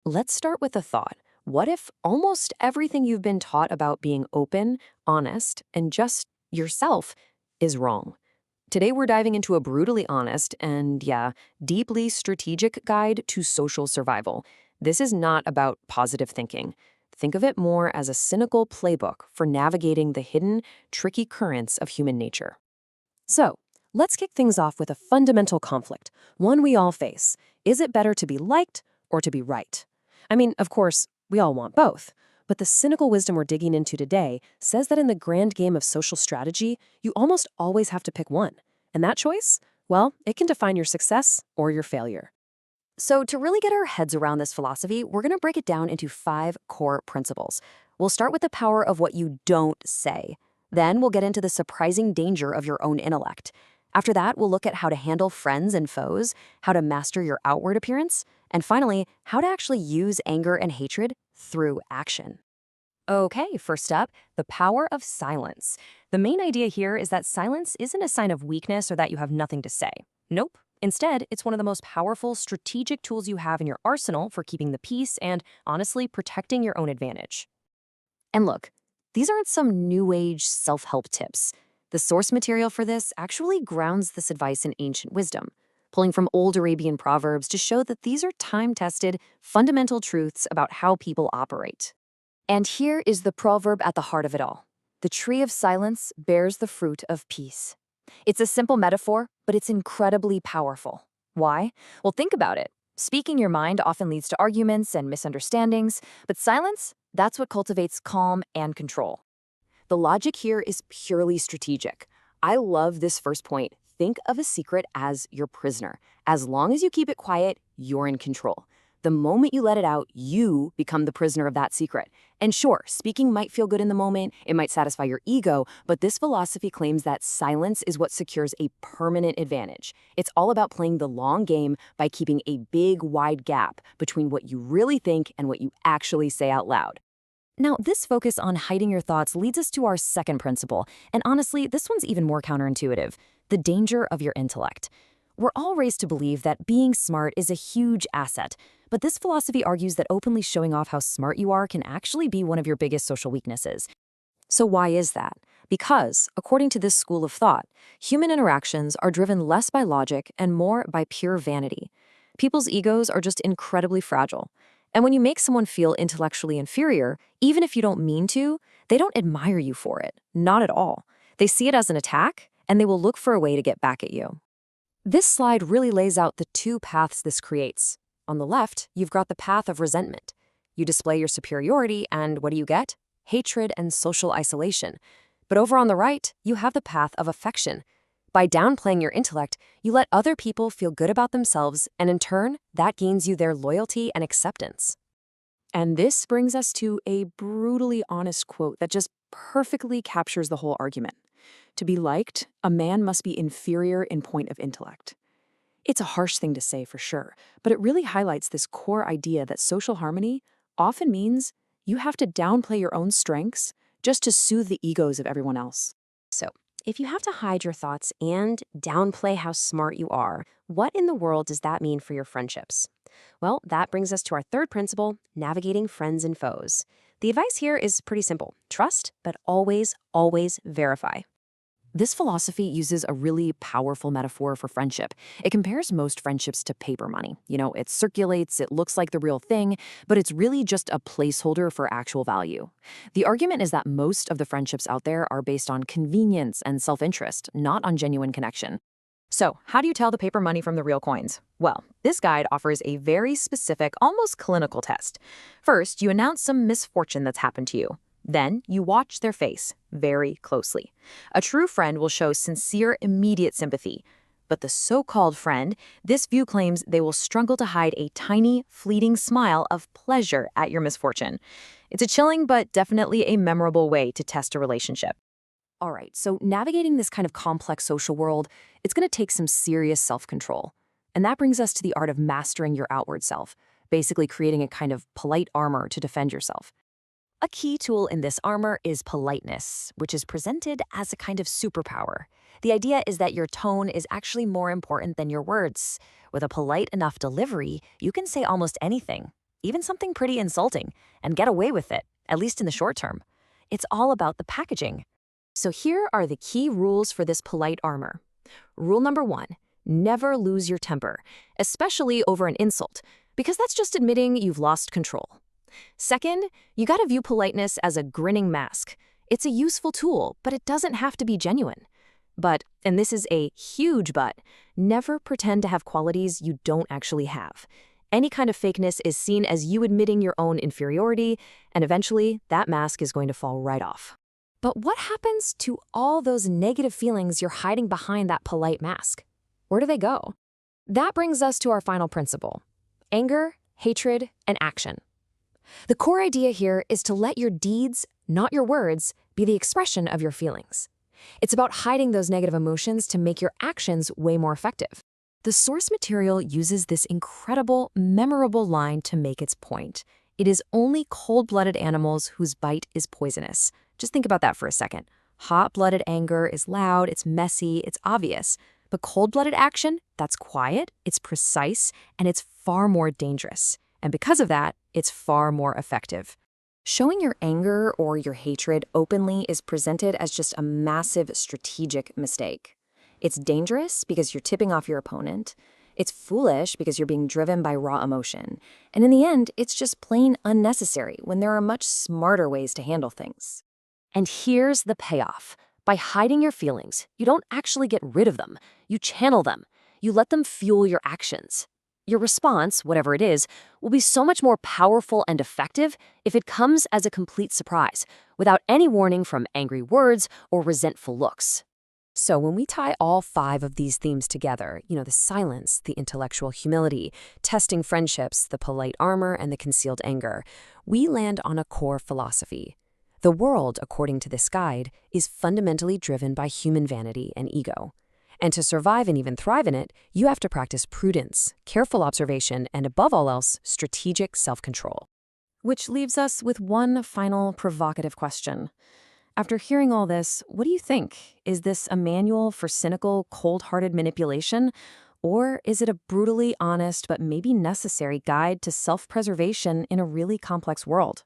Let's start with a thought. What if almost everything you've been taught about being open, honest, and just yourself is wrong? Today, we're diving into a brutally honest and, yeah, deeply strategic guide to social survival. This is not about positive thinking. Think of it more as a cynical playbook for navigating the hidden, tricky currents of human nature. So, let's kick things off with a fundamental conflict, one we all face. Is it better to be liked or to be right? I mean, of course, we all want both. But the cynical wisdom we're digging into today says that in the grand game of social strategy, you almost always have to pick one. And that choice? Well, it can define your success or your failure. So, to really get our heads around this philosophy, we're going to break it down into 5 core principles. We'll start with the power of what you don't say. Then we'll get into the surprising danger of your own intellect. After that, we'll look at how to handle friends and foes, how to master your outward appearance, and finally, how to actually use anger and hatred through action. Okay, first up, the power of silence. The main idea here is that silence isn't a sign of weakness or that you have nothing to say. Nope. Instead, it's one of the most powerful strategic tools you have in your arsenal for keeping the peace and, honestly, protecting your own advantage. And look, these aren't some new age self-help tips. The source material for this actually grounds this advice in ancient wisdom, pulling from old Arabian proverbs to show that these are time-tested, fundamental truths about how people operate. And here is the proverb at the heart of it all. The tree of silence bears the fruit of peace. It's a simple metaphor, but it's incredibly powerful. Why? Well, think about it. Speaking your mind often leads to arguments and misunderstandings, but silence, that's what cultivates calm and control. The logic here is purely strategic. I love this first point. Think of a secret as your prisoner. As long as you keep it quiet, you're in control. The moment you let it out, you become the prisoner of that secret. And sure, speaking might feel good in the moment, it might satisfy your ego, but this philosophy claims that silence is what secures a permanent advantage. It's all about playing the long game by keeping a big, wide gap between what you really think and what you actually say out loud. Now, this focus on hiding your thoughts leads us to our second principle, and honestly, this one's even more counterintuitive: the danger of your intellect. We're all raised to believe that being smart is a huge asset, but this philosophy argues that openly showing off how smart you are can actually be one of your biggest social weaknesses. So why is that? Because, according to this school of thought, human interactions are driven less by logic and more by pure vanity. People's egos are just incredibly fragile. And when you make someone feel intellectually inferior, even if you don't mean to, they don't admire you for it. Not at all. They see it as an attack, and they will look for a way to get back at you. This slide really lays out the 2 paths this creates. On the left, you've got the path of resentment. You display your superiority, and what do you get? Hatred and social isolation. But over on the right, you have the path of affection. By downplaying your intellect, you let other people feel good about themselves, and in turn, that gains you their loyalty and acceptance. And this brings us to a brutally honest quote that just perfectly captures the whole argument. To be liked, a man must be inferior in point of intellect. It's a harsh thing to say for sure, but it really highlights this core idea that social harmony often means you have to downplay your own strengths just to soothe the egos of everyone else. So, if you have to hide your thoughts and downplay how smart you are, what in the world does that mean for your friendships? Well, that brings us to our third principle, navigating friends and foes. The advice here is pretty simple. Trust, but always, always verify. This philosophy uses a really powerful metaphor for friendship. It compares most friendships to paper money. It circulates, it looks like the real thing, but it's really just a placeholder for actual value. The argument is that most of the friendships out there are based on convenience and self-interest, not on genuine connection. So, how do you tell the paper money from the real coins? Well, this guide offers a very specific, almost clinical test. First, you announce some misfortune that's happened to you. Then, you watch their face very closely. A true friend will show sincere, immediate sympathy. But the so-called friend, this view claims they will struggle to hide a tiny, fleeting smile of pleasure at your misfortune. It's a chilling but definitely a memorable way to test a relationship. All right, so navigating this kind of complex social world, it's going to take some serious self-control. And that brings us to the art of mastering your outward self, basically creating a kind of polite armor to defend yourself. A key tool in this armor is politeness, which is presented as a kind of superpower. The idea is that your tone is actually more important than your words. With a polite enough delivery, you can say almost anything. even something pretty insulting, and get away with it, at least in the short term. It's all about the packaging. So here are the key rules for this polite armor. Rule number 1, never lose your temper, especially over an insult, because that's just admitting you've lost control. Second, you gotta view politeness as a grinning mask. It's a useful tool, but it doesn't have to be genuine. But, and this is a huge but, never pretend to have qualities you don't actually have. Any kind of fakeness is seen as you admitting your own inferiority, and eventually that mask is going to fall right off. But what happens to all those negative feelings you're hiding behind that polite mask? Where do they go? That brings us to our final principle: anger, hatred, and action. The core idea here is to let your deeds, not your words, be the expression of your feelings. It's about hiding those negative emotions to make your actions way more effective. The source material uses this incredible, memorable line to make its point. It is only cold-blooded animals whose bite is poisonous. Just think about that for a second. Hot-blooded anger is loud, it's messy, it's obvious. But cold-blooded action, that's quiet, it's precise, and it's far more dangerous. And because of that, it's far more effective. Showing your anger or your hatred openly is presented as just a massive strategic mistake. It's dangerous because you're tipping off your opponent. It's foolish because you're being driven by raw emotion. And in the end, it's just plain unnecessary when there are much smarter ways to handle things. And here's the payoff. By hiding your feelings, you don't actually get rid of them. You channel them. You let them fuel your actions. Your response, whatever it is, will be so much more powerful and effective if it comes as a complete surprise, without any warning from angry words or resentful looks. So when we tie all 5 of these themes together, the silence, the intellectual humility, testing friendships, the polite armor, and the concealed anger, we land on a core philosophy. The world, according to this guide, is fundamentally driven by human vanity and ego. And to survive and even thrive in it, you have to practice prudence, careful observation, and above all else, strategic self-control. Which leaves us with one final provocative question. After hearing all this, what do you think? Is this a manual for cynical, cold-hearted manipulation? Or is it a brutally honest but maybe necessary guide to self-preservation in a really complex world?